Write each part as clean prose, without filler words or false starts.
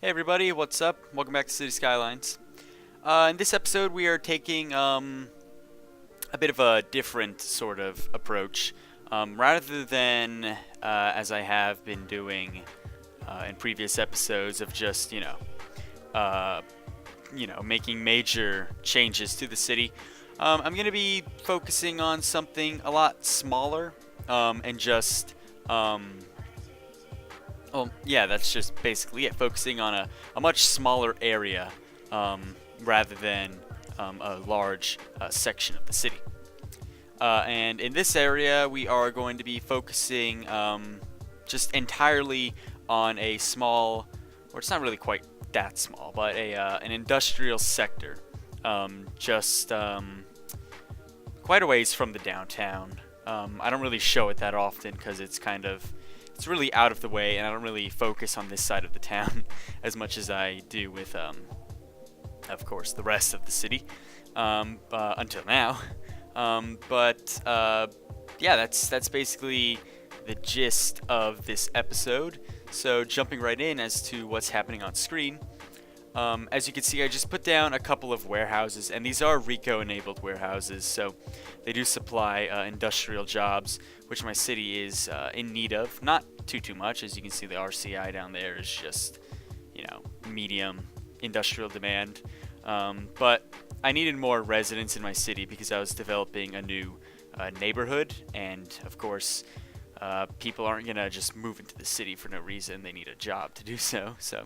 Hey everybody, what's up? Welcome back to City Skylines. In this episode, we are taking a bit of a different sort of approach. Rather than, as I have been doing in previous episodes, of just making major changes to the city, I'm going to be focusing on something a lot smaller and just. Well, yeah, that's just basically it. Focusing on a much smaller area rather than a large section of the city. And in this area, we are going to be focusing just entirely on a small, or it's not really quite that small, but an industrial sector, just quite a ways from the downtown. I don't really show it that often because it's really out of the way, and I don't really focus on this side of the town as much as I do with, of course, the rest of the city, until now. Yeah, that's basically the gist of this episode. So jumping right in as to what's happening on screen. As you can see, I just put down a couple of warehouses, and these are RICO-enabled warehouses, so they do supply industrial jobs, which my city is in need of. Not too much. As you can see, the RCI down there is just, medium industrial demand. But I needed more residents in my city because I was developing a new neighborhood, and of course, people aren't going to just move into the city for no reason. They need a job to do so, so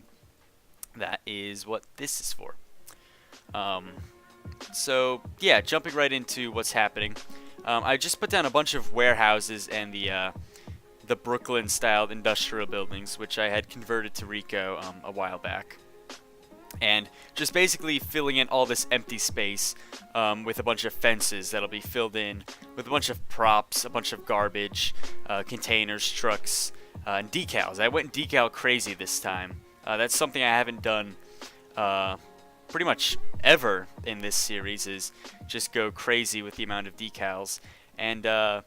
that is what this is for. So yeah, jumping right into what's happening. I just put down a bunch of warehouses and the Brooklyn-styled industrial buildings, which I had converted to RICO a while back, and just basically filling in all this empty space with a bunch of fences that'll be filled in with a bunch of props, a bunch of garbage, containers, trucks, and decals. I went decal crazy this time. That's something I haven't done pretty much ever in this series, is just go crazy with the amount of decals. And I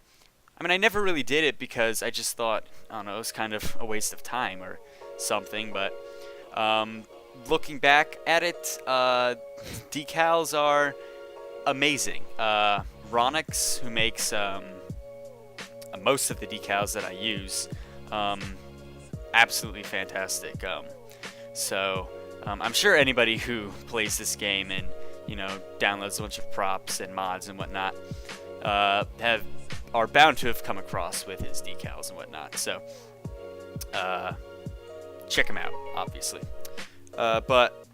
never really did it because I just thought, I don't know, it was kind of a waste of time or something. But looking back at it, decals are amazing. Ronix, who makes most of the decals that I use, absolutely fantastic. So I'm sure anybody who plays this game and downloads a bunch of props and mods and whatnot are bound to have come across with his decals and whatnot. So check him out, obviously. But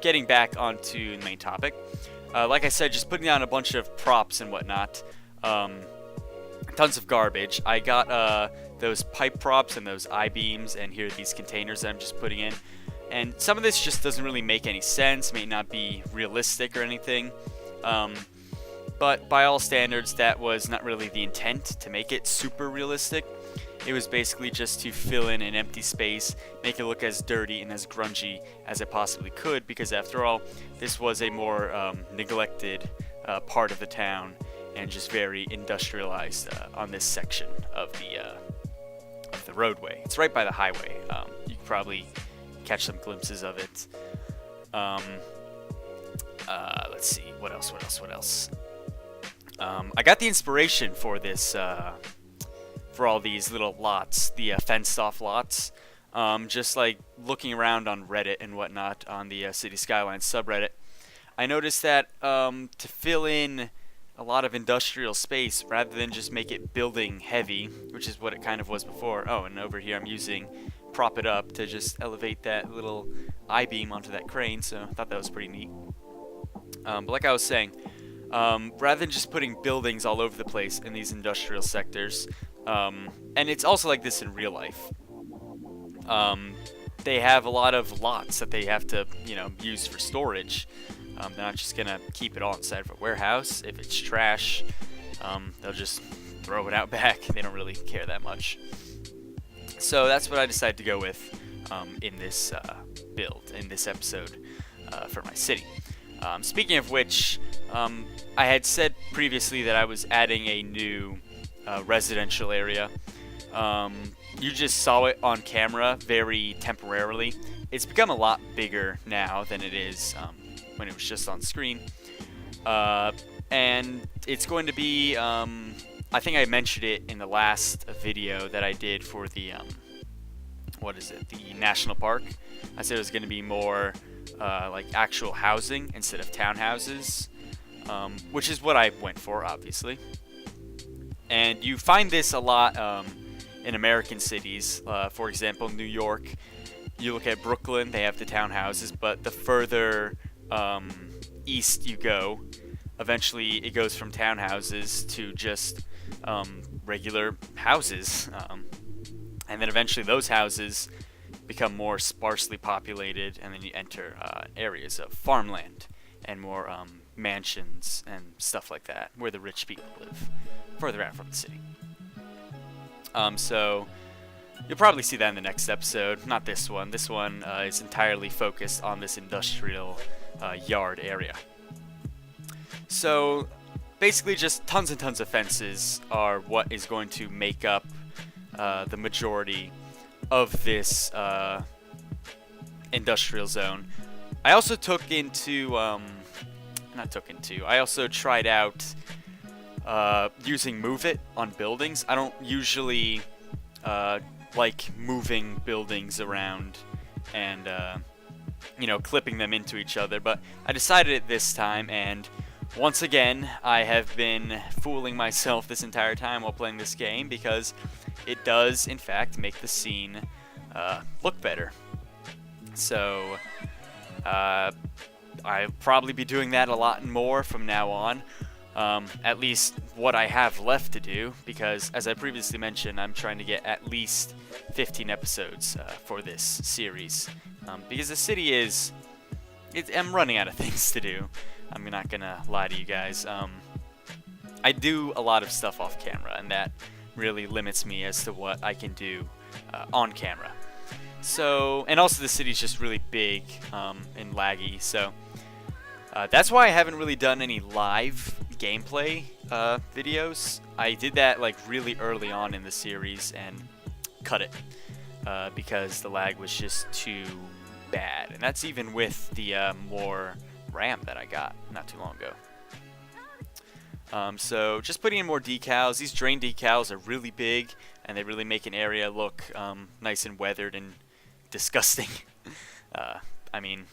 getting back onto the main topic, like I said, just putting down a bunch of props and whatnot. Tons of garbage. I got those pipe props and those I-beams, and here are these containers that I'm just putting in. And some of this just doesn't really make any sense, may not be realistic or anything. But by all standards, that was not really the intent, to make it super realistic. It was basically just to fill in an empty space, make it look as dirty and as grungy as it possibly could, because after all, this was a more neglected part of the town, and just very industrialized on this section of the roadway. It's right by the highway. You can probably catch some glimpses of it. Let's see, what else? I got the inspiration for this, for all these little lots, the fenced-off lots. Just like looking around on Reddit and whatnot, on the City Skylines subreddit, I noticed that to fill in a lot of industrial space, rather than just make it building heavy, which is what it kind of was before. Oh, and over here I'm using Prop It Up to just elevate that little I-beam onto that crane, so I thought that was pretty neat. But like I was saying, rather than just putting buildings all over the place in these industrial sectors, and it's also like this in real life, they have a lot of lots that they have to, use for storage. They're not just gonna keep it all inside of a warehouse. If it's trash, they'll just throw it out back. They don't really care that much. So that's what I decided to go with in this build, in this episode for my city. Speaking of which, I had said previously that I was adding a new residential area. You just saw it on camera very temporarily it's become a lot bigger now than it is when it was just on screen. And it's going to be, I think I mentioned it in the last video that I did for the, the national park. I said it was going to be more like actual housing instead of townhouses, which is what I went for, obviously. And you find this a lot in American cities. For example, New York, you look at Brooklyn, they have the townhouses, but the further east you go, eventually it goes from townhouses to just regular houses. And then eventually those houses become more sparsely populated, and then you enter areas of farmland and more mansions and stuff like that, where the rich people live, further out from the city. So you'll probably see that in the next episode, not this one. This one is entirely focused on this industrial yard area. So basically just tons and tons of fences are what is going to make up the majority of this industrial zone. I also I also tried out using Move It on buildings. I don't usually like moving buildings around and clipping them into each other, but I decided it this time, and once again I have been fooling myself this entire time while playing this game, because it does in fact make the scene look better. So I'll probably be doing that a lot more from now on. At least what I have left to do, because as I previously mentioned, I'm trying to get at least 15 episodes for this series, because the city I'm running out of things to do. I'm not gonna lie to you guys. I do a lot of stuff off camera, and that really limits me as to what I can do on camera. So, and also the city's just really big and laggy, so that's why I haven't really done any live gameplay videos. I did that like really early on in the series and cut it because the lag was just too bad, and that's even with the more RAM that I got not too long ago. So just putting in more decals. These drain decals are really big, and they really make an area look nice and weathered and disgusting. I mean,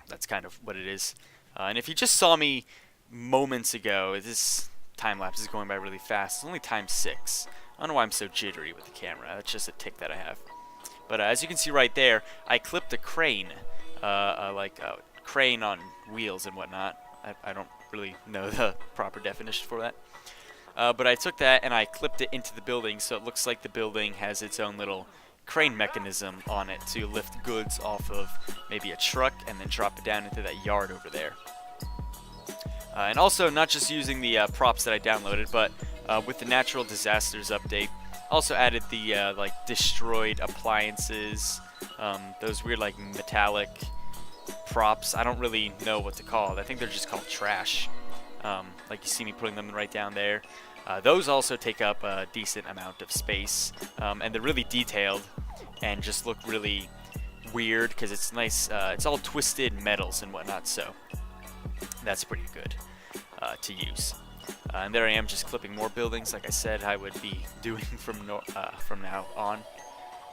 that's kind of what it is. And if you just saw me moments ago, this time lapse is going by really fast. It's only time 6. I don't know why I'm so jittery with the camera. That's just a tick that I have. But as you can see right there, I clipped a crane, like a crane on wheels and whatnot. I don't really know the proper definition for that. But I took that and I clipped it into the building, so it looks like the building has its own little crane mechanism on it to lift goods off of maybe a truck and then drop it down into that yard over there. And also, not just using the props that I downloaded, but with the natural disasters update, also added the like destroyed appliances, those weird like metallic props. I don't really know what to call it. I think they're just called trash. Like you see me putting them right down there. Those also take up a decent amount of space, and they're really detailed and just look really weird because it's nice. It's all twisted metals and whatnot, so that's pretty good to use. And there I am, just clipping more buildings, like I said I would be doing from now on.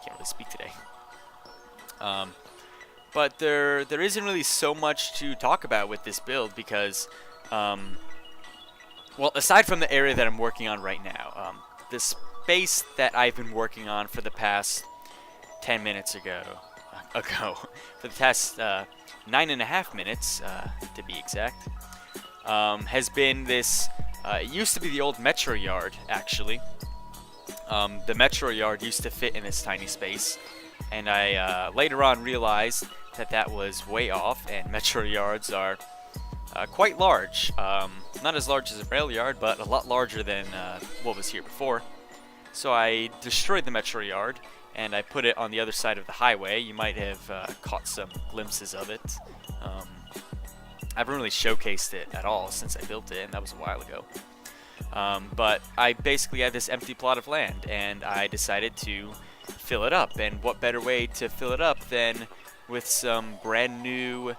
Can't really speak today. But there isn't really so much to talk about with this build because, well, aside from the area that I'm working on right now, the space that I've been working on for the past 10 minutes ago, for the past 9.5 minutes, to be exact, has been this, it used to be the old Metro Yard, actually. The Metro Yard used to fit in this tiny space, and I later on realized that that was way off, and Metro Yards are quite large. Not as large as a rail yard, but a lot larger than what was here before. So I destroyed the Metro Yard, and I put it on the other side of the highway. You might have caught some glimpses of it. I haven't really showcased it at all since I built it, and that was a while ago. But I basically had this empty plot of land, and I decided to fill it up. And what better way to fill it up than with some brand new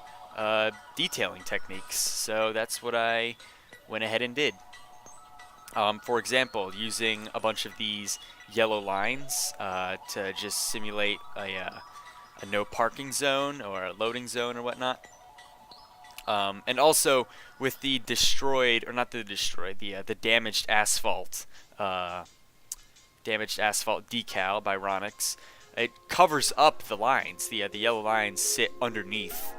detailing techniques? So that's what I went ahead and did. For example, using a bunch of these yellow lines to just simulate a no parking zone or a loading zone or whatnot. And also with the destroyed, or not the destroyed, the damaged asphalt decal by Ronix, it covers up the lines. The yellow lines sit underneath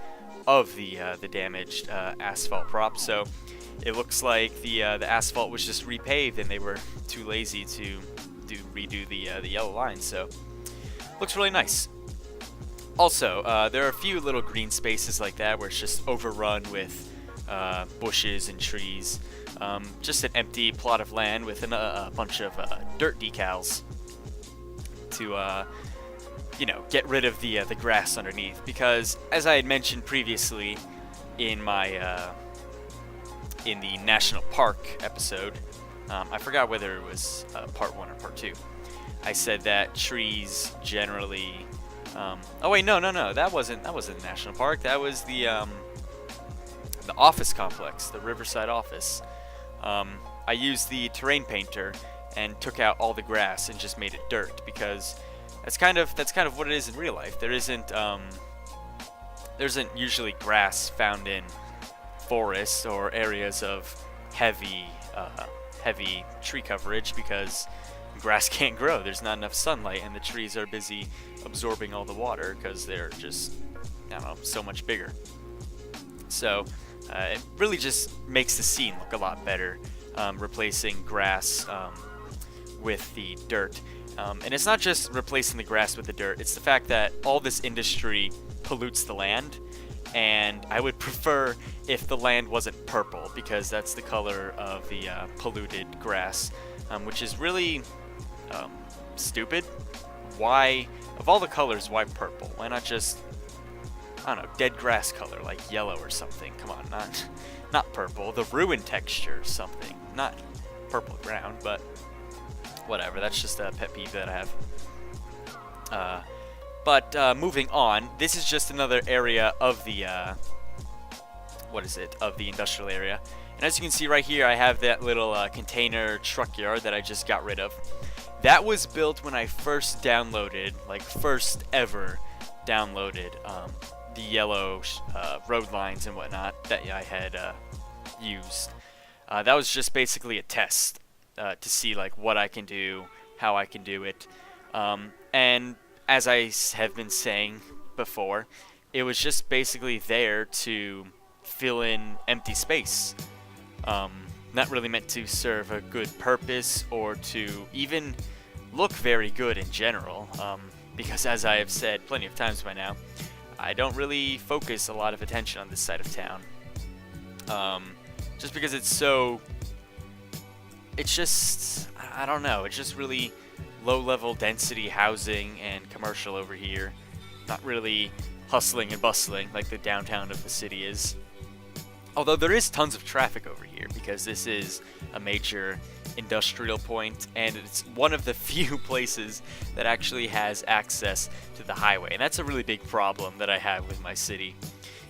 of the damaged asphalt prop, so it looks like the asphalt was just repaved and they were too lazy to redo the yellow lines. So looks really nice. Also, there are a few little green spaces like that where it's just overrun with bushes and trees. Just an empty plot of land with a bunch of dirt decals to, get rid of the grass underneath. Because, as I had mentioned previously in my in the National Park episode, I forgot whether it was part 1 or part 2. I said that trees generally. Oh wait, no, that wasn't the national park. That was the office complex, the Riverside office. I used the terrain painter and took out all the grass and just made it dirt, because that's kind of what it is in real life. There isn't usually grass found in forests or areas of heavy tree coverage, because grass can't grow. There's not enough sunlight, and the trees are busy absorbing all the water because they're just, so much bigger. So it really just makes the scene look a lot better, replacing grass with the dirt. And it's not just replacing the grass with the dirt, it's the fact that all this industry pollutes the land, and I would prefer if the land wasn't purple, because that's the color of the polluted grass, which is really stupid. Why, of all the colors, why purple? Why not just, dead grass color, like yellow or something? Come on, not purple. The ruined texture or something. Not purple ground, but whatever. That's just a pet peeve that I have. But moving on, this is just another area of the, of the industrial area. And as you can see right here, I have that little container truck yard that I just got rid of. That was built when I first downloaded, first ever downloaded, the yellow road lines and whatnot that I had used. That was just basically a test to see what I can do, how I can do it. And as I have been saying before, it was just basically there to fill in empty space. Not really meant to serve a good purpose or to even look very good in general, because as I have said plenty of times by now, I don't really focus a lot of attention on this side of town. Just because it's just, I don't know, it's just really low-level density housing and commercial over here. Not really hustling and bustling like the downtown of the city is. Although there is tons of traffic over here, because this is a major industrial point, and it's one of the few places that actually has access to the highway. And that's a really big problem that I have with my city,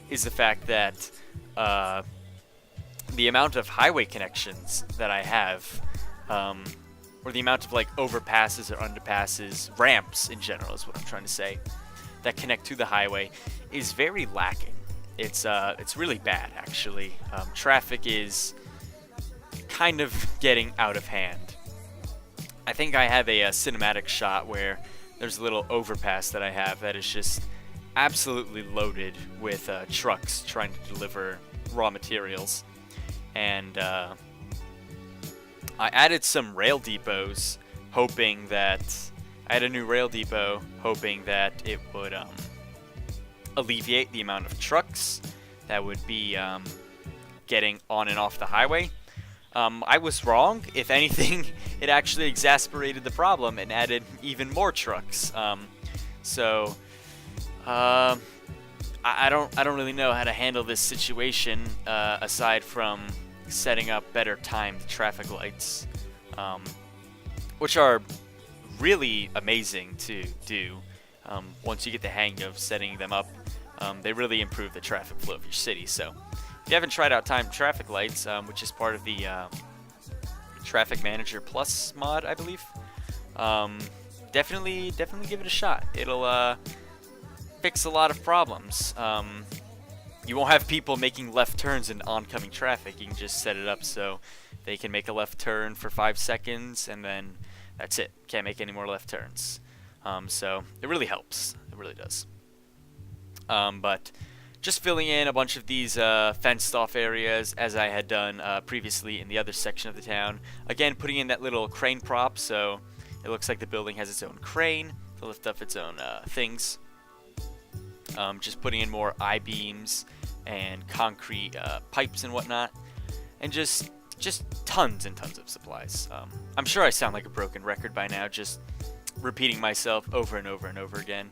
is the fact that the amount of highway connections that I have, or the amount of overpasses or underpasses, ramps in general is what I'm trying to say, that connect to the highway is very lacking. It's really bad, actually. Traffic is kind of getting out of hand. I think I have a cinematic shot where there's a little overpass that I have that is just absolutely loaded with trucks trying to deliver raw materials. And I added some rail depots, hoping that I had a new rail depot, hoping that it would alleviate the amount of trucks that would be getting on and off the highway. I was wrong. If anything, it actually exacerbated the problem and added even more trucks. I don't really know how to handle this situation aside from setting up better timed traffic lights, which are really amazing to do. Once you get the hang of setting them up, they really improve the traffic flow of your city. So if you haven't tried out timed traffic lights, which is part of the Traffic Manager Plus mod, I believe, definitely give it a shot. It'll fix a lot of problems. You won't have people making left turns in oncoming traffic. You can just set it up so they can make a left turn for 5 seconds, and then that's it. Can't make any more left turns. So it really helps. It really does. But just filling in a bunch of these fenced-off areas, as I had done previously in the other section of the town. Again, putting in that little crane prop, so it looks like the building has its own crane to lift up its own things. Just putting in more I-beams and concrete pipes and whatnot, and just tons and tons of supplies. I'm sure I sound like a broken record by now, just repeating myself over and over and over again.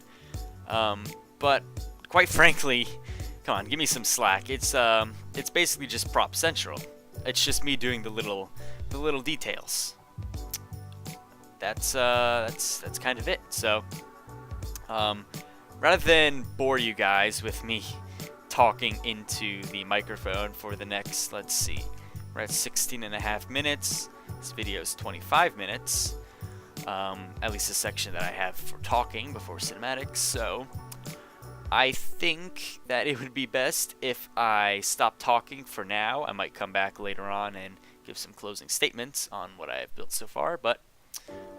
But quite frankly, come on, give me some slack. It's basically just Prop Central. It's just me doing the little details. That's kind of it. So, rather than bore you guys with me talking into the microphone for the next, let's see, we're at 16 and a half minutes. This video is 25 minutes. At least the section that I have for talking before cinematics. So I think that it would be best if I stop talking for now. I might come back later on and give some closing statements on what I have built so far, but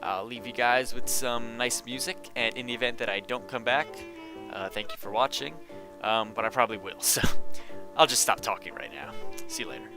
I'll leave you guys with some nice music, and in the event that I don't come back, thank you for watching, but I probably will, so I'll just stop talking right now. See you later.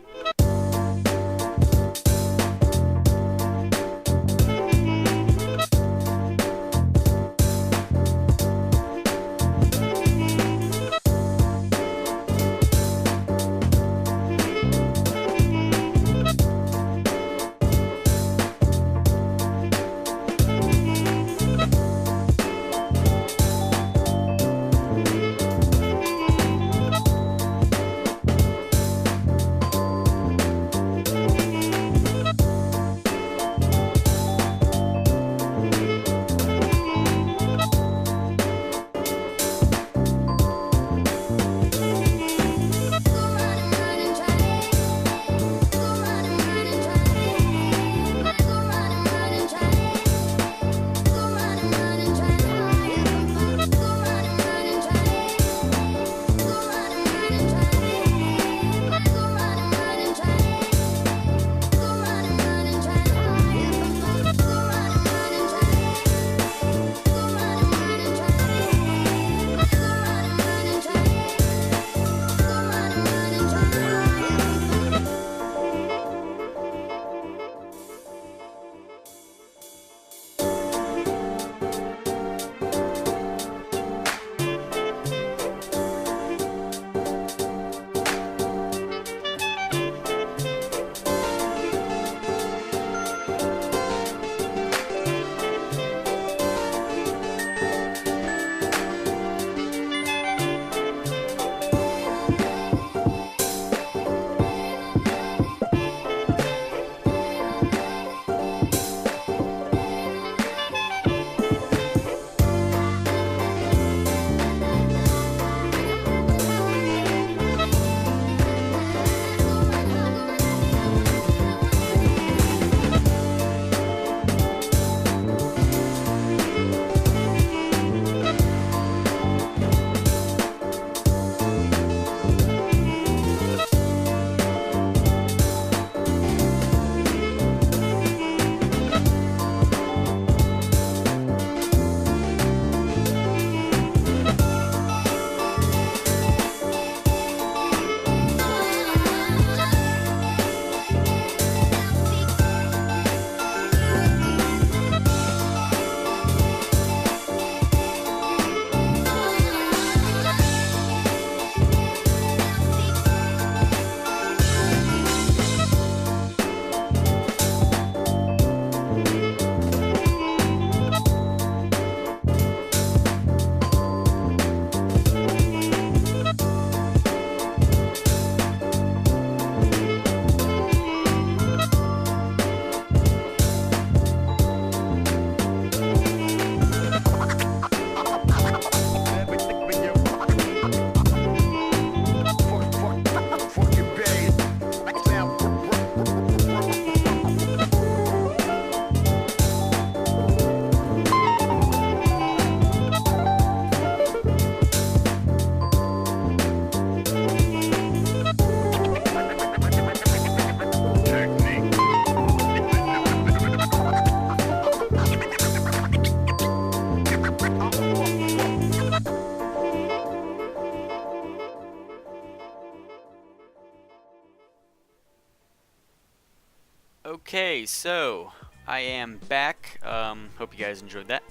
Okay, so I am back. Hope you guys enjoyed that.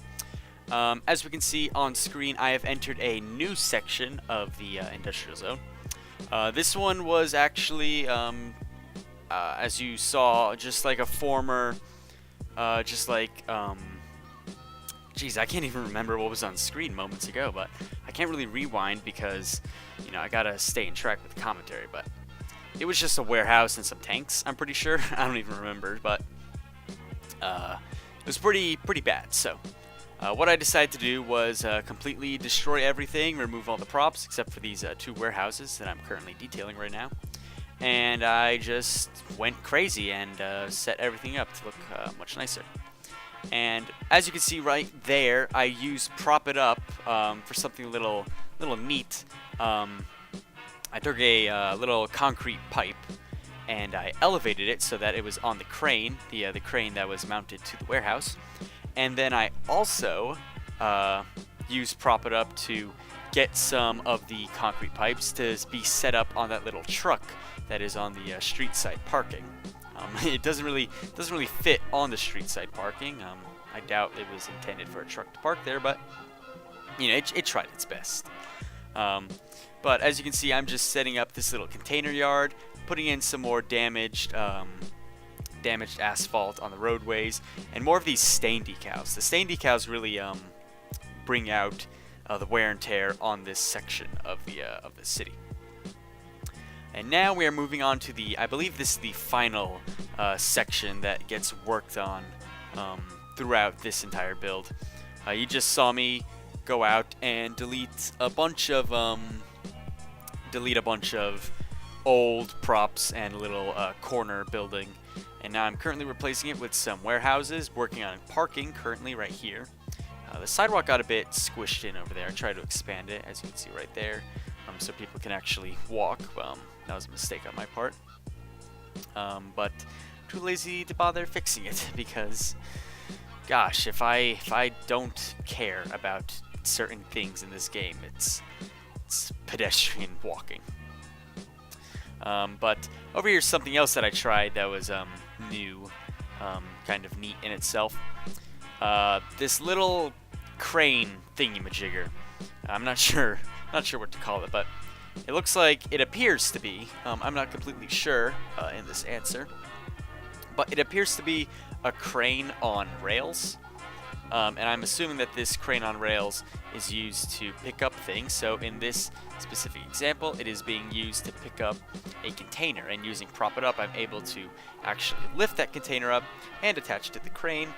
As we can see on screen, I have entered a new section of the industrial zone. This one was actually, as you saw, just like a former, geez, I can't even remember what was on screen moments ago, but I can't really rewind because, you know, I gotta stay in track with the commentary, but it was just a warehouse and some tanks, I'm pretty sure. I don't even remember, but it was pretty bad. So what I decided to do was completely destroy everything, remove all the props except for these two warehouses that I'm currently detailing right now. And I just went crazy and set everything up to look much nicer. And as you can see right there, I used prop it up for something a little neat. I took a little concrete pipe and I elevated it so that it was on the crane, the crane that was mounted to the warehouse. And then I also used prop it up to get some of the concrete pipes to be set up on that little truck that is on the street side parking. It doesn't really fit on the street side parking. I doubt it was intended for a truck to park there, but you know, it tried its best. But as you can see, I'm just setting up this little container yard, putting in some more damaged asphalt on the roadways, and more of these stain decals. The stain decals really bring out the wear and tear on this section of the city. And now we are moving on to I believe this is the final section that gets worked on throughout this entire build. You just saw me go out and delete a bunch of old props and a little corner building, and now I'm currently replacing it with some warehouses, working on parking currently right here. The sidewalk got a bit squished in over there. I tried to expand it, as you can see right there, so people can actually walk. That was a mistake on my part, but too lazy to bother fixing it because, gosh, if I don't care about certain things in this game, it's pedestrian walking. But over here's something else that I tried that was new, kind of neat in itself. This little crane thingy-majigger. I'm not sure what to call it, but it looks like, it appears to be, I'm not completely sure in this answer, but it appears to be a crane on rails. And I'm assuming that this crane on rails is used to pick up things. So in this specific example, it is being used to pick up a container, and using prop it up, I'm able to actually lift that container up and attach it to the crane.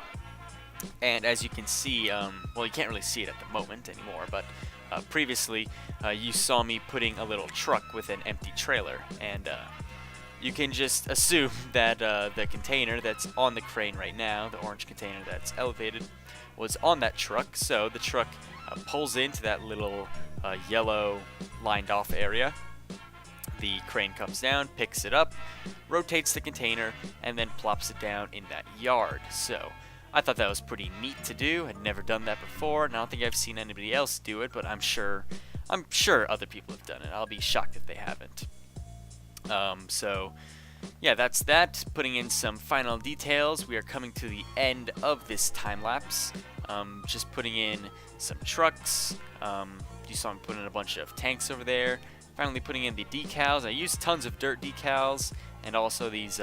And as you can see, well, you can't really see it at the moment anymore, but previously you saw me putting a little truck with an empty trailer, and you can just assume that the container that's on the crane right now, the orange container that's elevated, was on that truck. So the truck pulls into that little yellow lined off area. The crane comes down, picks it up, rotates the container, and then plops it down in that yard. So I thought that was pretty neat to do. I'd never done that before, and I don't think I've seen anybody else do it, but I'm sure other people have done it. I'll be shocked if they haven't. So yeah, that's that. Putting in some final details. We are coming to the end of this time lapse. Just putting in some trucks. You saw me put in a bunch of tanks over there. Finally putting in the decals. I used tons of dirt decals and also these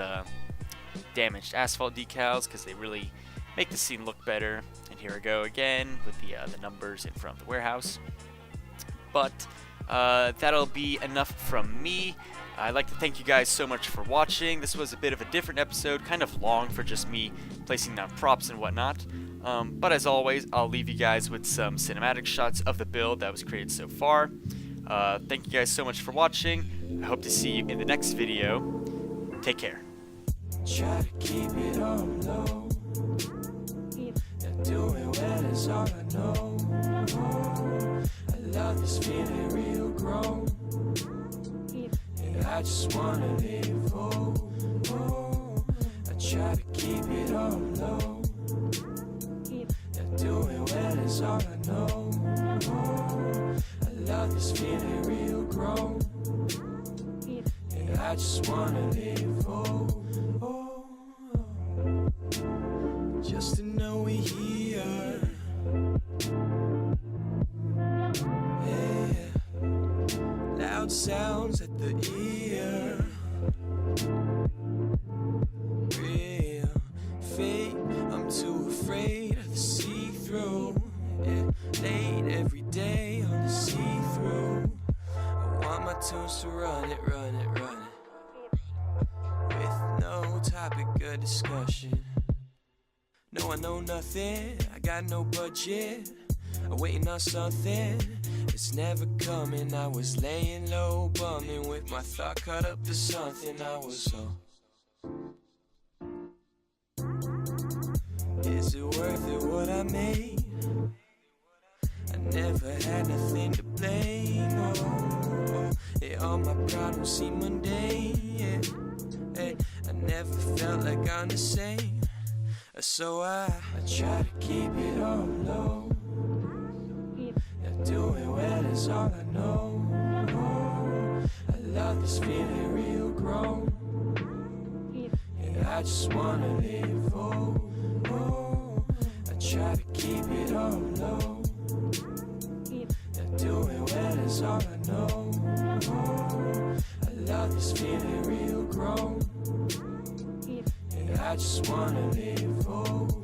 damaged asphalt decals because they really make the scene look better. And here I go again with the numbers in front of the warehouse. But that'll be enough from me. I'd like to thank you guys so much for watching. This was a bit of a different episode, kind of long for just me placing down props and whatnot. But as always, I'll leave you guys with some cinematic shots of the build that was created so far. Thank you guys so much for watching. I hope to see you in the next video. Take care. Try to keep it on low. Do it well is all I know. I love this feeling real grown. And I just wanna live, I try to keep it on low. Do it well is all I know. I love this feeling real grown. And I just wanna live, through. Yeah, late every day on the see-through. I want my tunes to run it, run it, run it. With no topic of discussion. No, I know nothing, I got no budget. I'm waiting on something, it's never coming. I was laying low, bumming with my thought caught up to something. I was so. Is it worth it what I made? I never had nothing to blame. Oh, yeah, all my problems seem mundane. Yeah, hey, I never felt like I'm the same. So I try to keep it all low. Not doing well is all I know. Oh, I love this feeling real grown. And I just wanna live. Oh, I try to keep it all low. Not doing well is all I know. Oh, I love this feeling real grown. And I just wanna live. Oh.